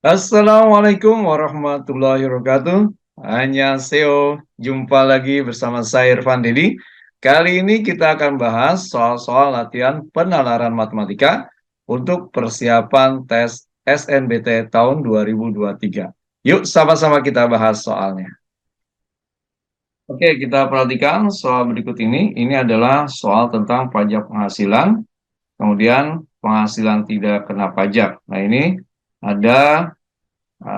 Assalamualaikum warahmatullahi wabarakatuh. Annyeonghaseyo, jumpa lagi bersama saya Irfan Dedi. Kali ini kita akan bahas soal-soal latihan penalaran matematika untuk persiapan tes SNBT tahun 2023. Yuk sama-sama kita bahas soalnya. Oke, kita perhatikan soal berikut ini. Ini adalah soal tentang pajak penghasilan, kemudian penghasilan tidak kena pajak. Nah, ini ada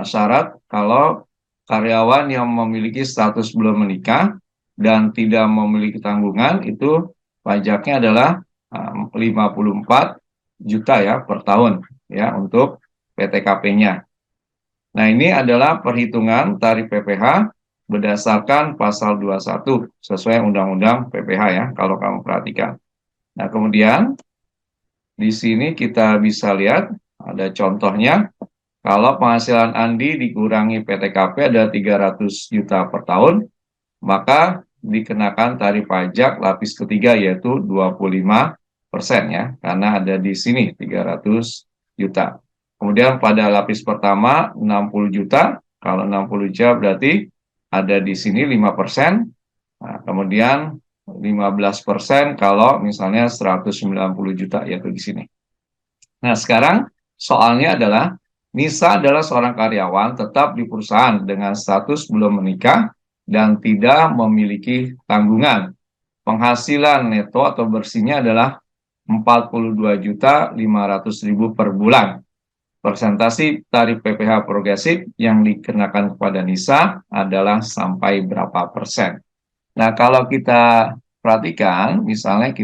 syarat kalau karyawan yang memiliki status belum menikah dan tidak memiliki tanggungan itu pajaknya adalah 54 juta ya per tahun ya untuk PTKP-nya. Nah, ini adalah perhitungan tarif PPh berdasarkan pasal 21 sesuai Undang-Undang PPh ya kalau kamu perhatikan. Nah, kemudian di sini kita bisa lihat ada contohnya. Kalau penghasilan Andi dikurangi PTKP ada 300 juta per tahun, maka dikenakan tarif pajak lapis ketiga yaitu 25% ya, karena ada di sini 300 juta. Kemudian pada lapis pertama 60 juta, kalau 60 juta berarti ada di sini 5%, nah, kemudian 15% kalau misalnya 190 juta yaitu di sini. Nah, sekarang soalnya adalah Nisa adalah seorang karyawan tetap di perusahaan dengan status belum menikah dan tidak memiliki tanggungan. Penghasilan neto atau bersihnya adalah 42.500.000 per bulan. Persentase tarif PPh progresif yang dikenakan kepada Nisa adalah sampai berapa persen. Nah, kalau kita perhatikan, misalkan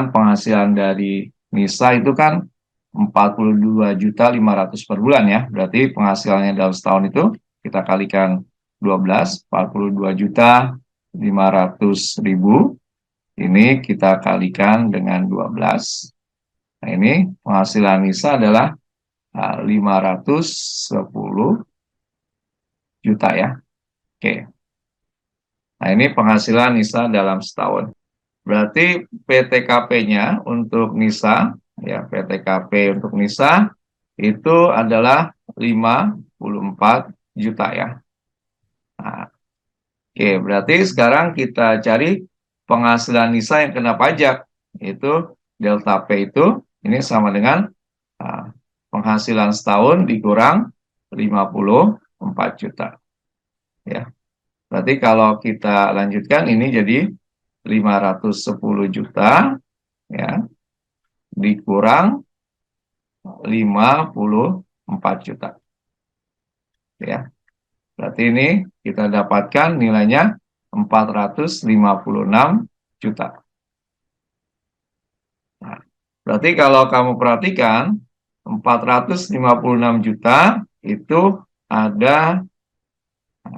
penghasilan dari Nisa itu kan 42.500 per bulan ya. Berarti penghasilannya dalam setahun itu kita kalikan 12, 42.500.000. Ini kita kalikan dengan 12. Nah, ini penghasilan Nisa adalah 510 juta ya. Oke. Nah, ini penghasilan Nisa dalam setahun. Berarti PTKP-nya untuk Nisa, ya PTKP untuk Nisa itu adalah 54 juta ya. Nah, oke, berarti sekarang kita cari penghasilan Nisa yang kena pajak. Itu delta P itu ini sama dengan penghasilan setahun dikurang 54 juta. Ya. Berarti kalau kita lanjutkan ini jadi 510 juta ya dikurang 54 juta. Ya. Berarti ini kita dapatkan nilainya 456 juta. Nah, berarti kalau kamu perhatikan 456 juta itu ada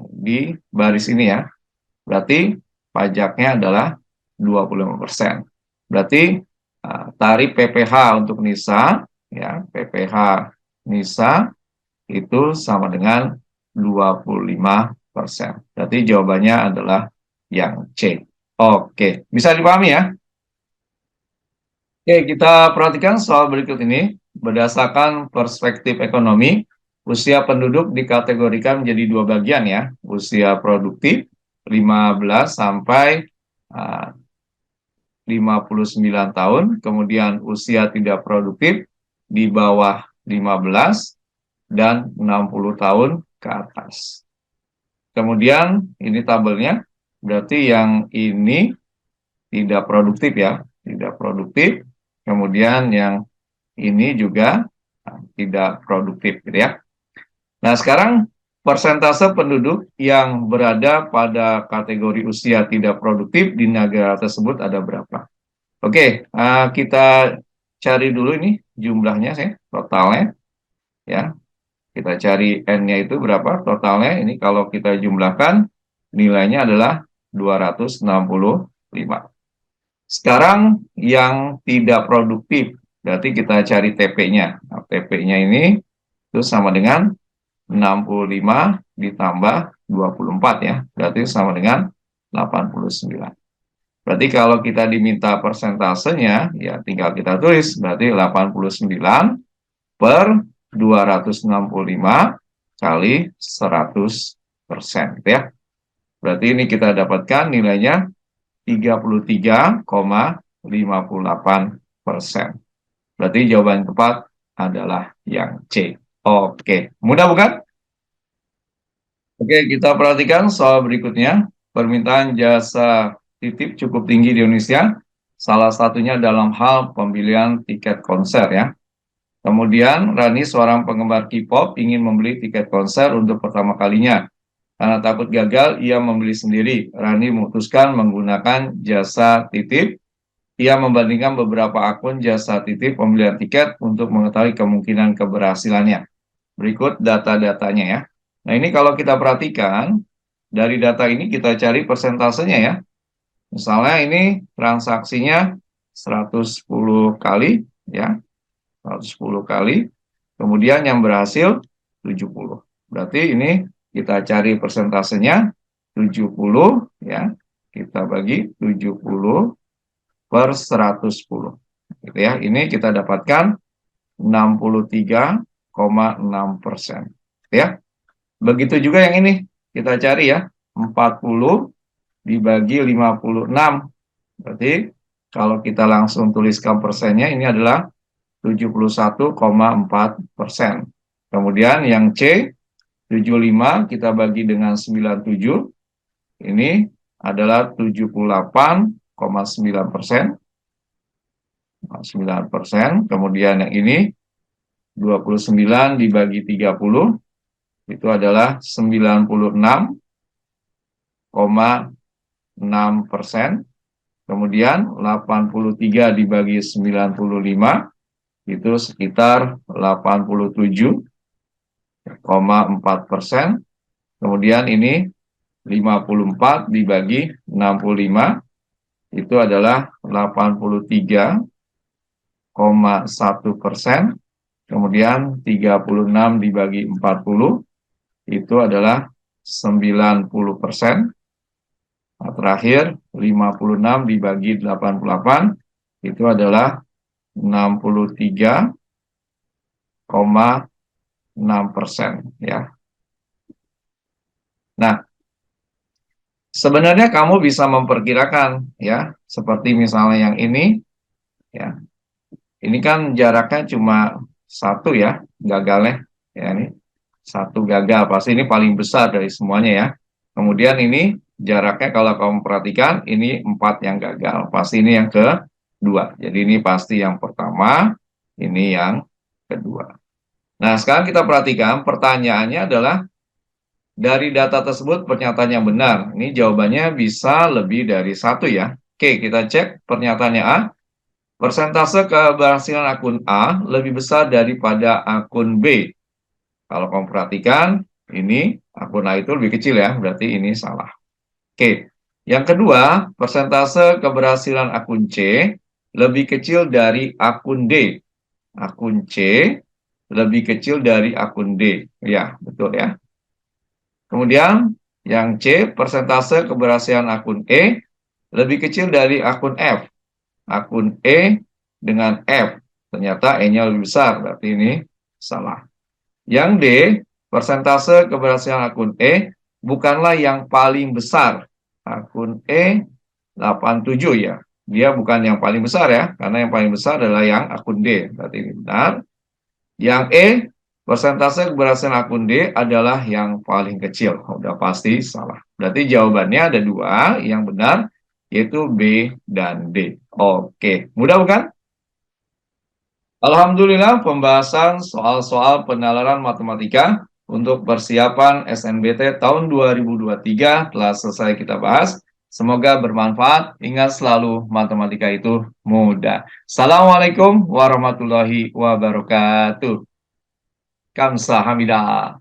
di baris ini ya. Berarti pajaknya adalah 25%. Berarti tarif PPh untuk Nisa ya, PPh Nisa itu sama dengan 25%. Berarti jawabannya adalah yang C. Oke, bisa dipahami ya? Oke, kita perhatikan soal berikut ini. Berdasarkan perspektif ekonomi, usia penduduk dikategorikan menjadi dua bagian ya. Usia produktif 15 sampai 59 tahun, kemudian usia tidak produktif di bawah 15 dan 60 tahun ke atas. Kemudian ini tabelnya, berarti yang ini tidak produktif ya, tidak produktif. Kemudian yang ini juga tidak produktif gitu ya. Nah, sekarang persentase penduduk yang berada pada kategori usia tidak produktif di negara tersebut ada berapa? Oke, kita cari dulu ini jumlahnya sih, totalnya ya. Kita cari N-nya itu berapa totalnya. Ini kalau kita jumlahkan nilainya adalah 265. Sekarang yang tidak produktif, berarti kita cari TP-nya. Nah, TP-nya ini itu sama dengan 65 ditambah 24 ya. Berarti sama dengan 89. Berarti kalau kita diminta persentasenya, ya tinggal kita tulis. Berarti 89 per 265 kali 100%, ya. Berarti ini kita dapatkan nilainya 33,58%. Berarti jawaban yang tepat adalah yang C. Oke, mudah bukan? Oke, kita perhatikan soal berikutnya. Permintaan jasa titip cukup tinggi di Indonesia. Salah satunya dalam hal pembelian tiket konser, ya. Kemudian Rani, seorang penggemar K-pop, ingin membeli tiket konser untuk pertama kalinya. Karena takut gagal, ia membeli sendiri. Rani memutuskan menggunakan jasa titip. Ia membandingkan beberapa akun jasa titip pembelian tiket untuk mengetahui kemungkinan keberhasilannya. Berikut data-datanya, ya. Nah, ini kalau kita perhatikan, dari data ini kita cari persentasenya, ya. Misalnya ini transaksinya 110 kali, ya. 110 kali. Kemudian yang berhasil 70. Berarti ini kita cari persentasenya 70, ya. Kita bagi 70 per 110. Gitu, ya. Ini kita dapatkan 63,6%. Ya. Begitu juga yang ini. Kita cari, ya. 40 dibagi 56. Berarti kalau kita langsung tuliskan persennya, ini adalah 71,4%. Kemudian yang C, 75 kita bagi dengan 97. Ini adalah 78,9%. 9%. Kemudian yang ini 29 dibagi 30 itu adalah 96,6%. Kemudian 83 dibagi 95 itu sekitar 87,4%. Kemudian ini 54 dibagi 65 itu adalah 83,1%. Kemudian 36 dibagi 40 itu adalah 90%. Nah, terakhir 56 dibagi 88 itu adalah 63,6%, ya. Nah, sebenarnya kamu bisa memperkirakan, ya, seperti misalnya yang ini, ya. Ini kan jaraknya cuma satu, ya, gagalnya, ya, ini satu gagal, pasti ini paling besar dari semuanya, ya. Kemudian ini jaraknya kalau kamu perhatikan, ini 4 yang gagal, pasti ini yang kedua. Jadi ini pasti yang pertama, ini yang kedua. Nah, sekarang kita perhatikan, pertanyaannya adalah, dari data tersebut pernyataan yang benar. Ini jawabannya bisa lebih dari satu, ya. Oke, kita cek pernyataannya A. Persentase keberhasilan akun A lebih besar daripada akun B. Kalau kamu perhatikan, ini akun A itu lebih kecil, ya. Berarti ini salah. Oke. Yang kedua, persentase keberhasilan akun C lebih kecil dari akun D. Akun C lebih kecil dari akun D. Ya, betul, ya. Kemudian yang C, persentase keberhasilan akun E lebih kecil dari akun F. Akun E dengan F, ternyata E-nya lebih besar, berarti ini salah. Yang D, persentase keberhasilan akun E bukanlah yang paling besar. Akun E 87, ya. Dia bukan yang paling besar, ya, karena yang paling besar adalah yang akun D. Berarti ini benar. Yang E, persentase keberhasilan akun D adalah yang paling kecil. Udah pasti salah. Berarti jawabannya ada dua yang benar, yaitu B dan D. Oke, mudah bukan? Alhamdulillah, pembahasan soal-soal penalaran matematika untuk persiapan SNBT tahun 2023 telah selesai kita bahas. Semoga bermanfaat. Ingat selalu, matematika itu mudah. Assalamualaikum warahmatullahi wabarakatuh. Kamsahamnida.